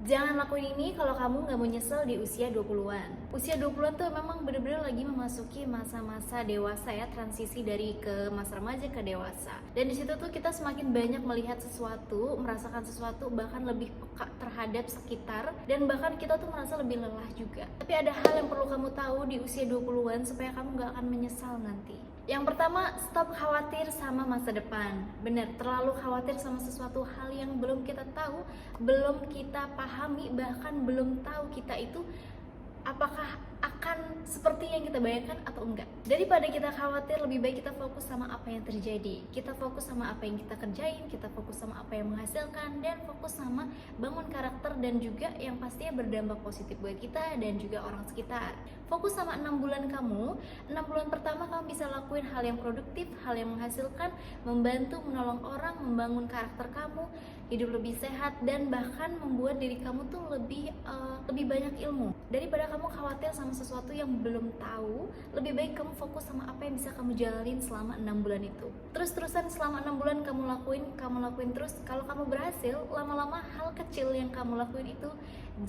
Jangan lakuin ini kalau kamu nggak mau nyesel di usia 20-an. Usia 20-an tuh memang bener-bener lagi memasuki masa-masa dewasa ya, transisi dari ke masa remaja ke dewasa. Dan di situ tuh kita semakin banyak melihat sesuatu, merasakan sesuatu, bahkan lebih peka terhadap sekitar, dan bahkan kita tuh merasa lebih lelah juga. Tapi ada hal yang perlu kamu tahu di usia 20-an supaya kamu nggak akan menyesal nanti. Yang pertama, stop khawatir sama masa depan. Bener, terlalu khawatir sama sesuatu hal yang belum kita tahu, belum kita pahami, bahkan belum tahu kita itu apakah akan seperti yang kita bayangkan atau enggak. Daripada kita khawatir, lebih baik kita fokus sama apa yang terjadi. Kita fokus sama apa yang kita kerjain, kita fokus sama apa yang menghasilkan, dan fokus sama bangun karakter dan juga yang pastinya berdampak positif buat kita dan juga orang sekitar. Fokus sama 6 bulan kamu. 6 bulan pertama kamu bisa lakuin hal yang produktif, hal yang menghasilkan, membantu, menolong orang, membangun karakter kamu, hidup lebih sehat, dan bahkan membuat diri kamu tuh lebih banyak ilmu. Daripada kamu khawatir sama sesuatu yang belum tahu, lebih baik kamu fokus sama apa yang bisa kamu jalanin selama 6 bulan itu. Terus-terusan selama 6 bulan kamu lakuin terus. Kalau kamu berhasil, lama-lama hal kecil yang kamu lakuin itu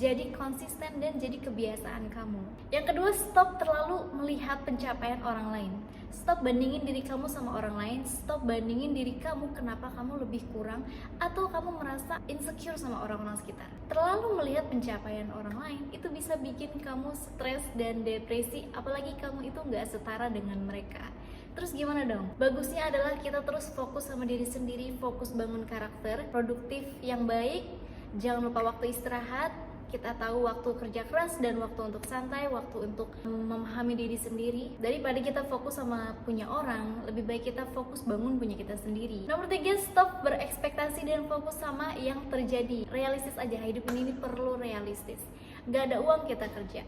jadi konsisten dan jadi kebiasaan kamu. Yang kedua, stop terlalu melihat pencapaian orang lain. Stop bandingin diri kamu sama orang lain. Stop bandingin diri kamu kenapa kamu lebih kurang atau kamu merasa insecure sama orang-orang sekitar. Terlalu melihat pencapaian orang lain itu bisa bikin kamu stres dan depresi, apalagi kamu itu nggak setara dengan mereka. Terus gimana dong? Bagusnya adalah kita terus fokus sama diri sendiri, fokus bangun karakter, produktif yang baik, jangan lupa waktu istirahat. Kita tahu waktu kerja keras dan waktu untuk santai, waktu untuk memahami diri sendiri. Daripada kita fokus sama punya orang, lebih baik kita fokus bangun punya kita sendiri. Nomor 3, stop berekspektasi dan fokus sama yang terjadi. Realistis aja, hidup ini perlu realistis. Gak ada uang kita kerja,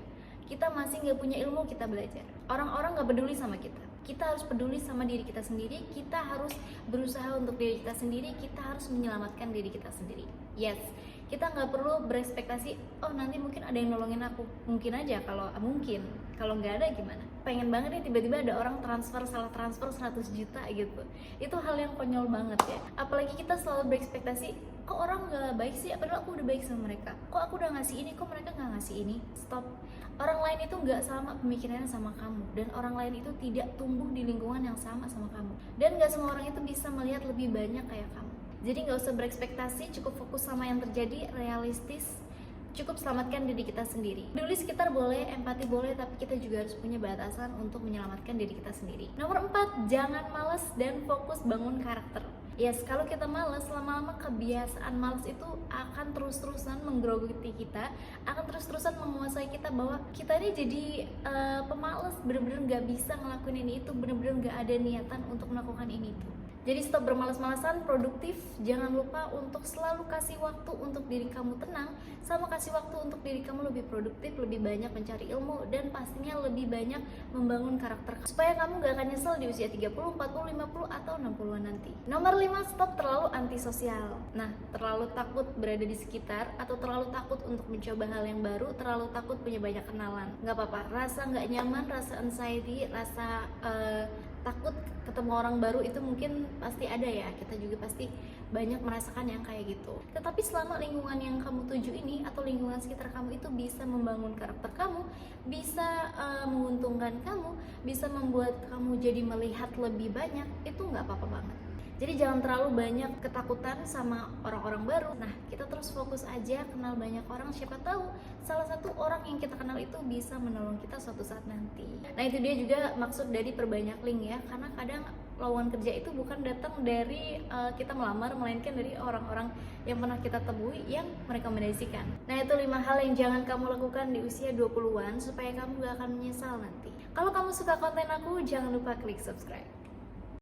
kita masih gak punya ilmu kita belajar. Orang-orang gak peduli sama kita. Kita harus peduli sama diri kita sendiri. Kita harus berusaha untuk diri kita sendiri. Kita harus menyelamatkan diri kita sendiri. Yes, kita nggak perlu berekspektasi, oh nanti mungkin ada yang nolongin aku. Mungkin aja, kalau nggak ada gimana? Pengen banget nih tiba-tiba ada orang salah transfer 100 juta gitu. Itu hal yang konyol banget ya. Apalagi kita selalu berekspektasi, kok orang nggak baik sih, padahal aku udah baik sama mereka. Kok aku udah ngasih ini, kok mereka nggak ngasih ini. Stop. Orang lain itu nggak sama pemikirannya sama kamu, dan orang lain itu tidak tumbuh di lingkungan yang sama kamu, dan nggak semua orang itu bisa melihat lebih banyak kayak kamu. Jadi nggak usah berekspektasi, cukup fokus sama yang terjadi, realistis, cukup selamatkan diri kita sendiri. Peduli sekitar boleh, empati boleh, tapi kita juga harus punya batasan untuk menyelamatkan diri kita sendiri. Nomor 4, jangan malas dan fokus bangun karakter. Yes, kalau kita malas, lama-lama kebiasaan malas itu akan terus-terusan menggerogoti kita, akan terus-terusan menguasai kita, bahwa kita ini jadi pemalas, bener-bener gak bisa ngelakuin ini itu, bener-bener gak ada niatan untuk melakukan ini itu. Jadi stop bermalas-malasan, produktif. Jangan lupa untuk selalu kasih waktu untuk diri kamu tenang, sama kasih waktu untuk diri kamu lebih produktif, lebih banyak mencari ilmu, dan pastinya lebih banyak membangun karakter, supaya kamu gak akan nyesel di usia 30, 40, 50, atau 60-an nanti. Nomor 5, stop terlalu antisosial. Nah, terlalu takut berada di sekitar, atau terlalu takut untuk mencoba hal yang baru, terlalu takut punya banyak kenalan. Gak apa-apa, rasa gak nyaman, rasa anxiety, rasa takut ketemu orang baru itu mungkin pasti ada ya, kita juga pasti banyak merasakan yang kayak gitu. Tetapi selama lingkungan yang kamu tuju ini atau lingkungan sekitar kamu itu bisa membangun karakter kamu, bisa menguntungkan kamu, bisa membuat kamu jadi melihat lebih banyak, itu nggak apa-apa banget. Jadi jangan terlalu banyak ketakutan sama orang-orang baru. Nah, kita terus fokus aja kenal banyak orang, siapa tahu salah satu orang yang kita kenal itu bisa menolong kita suatu saat nanti. Nah, itu dia juga maksud dari perbanyak link ya, karena kadang lowongan kerja itu bukan datang dari kita melamar, melainkan dari orang-orang yang pernah kita temui yang merekomendasikan. Nah, itu 5 hal yang jangan kamu lakukan di usia 20-an supaya kamu gak akan menyesal nanti. Kalau kamu suka konten aku, jangan lupa klik subscribe.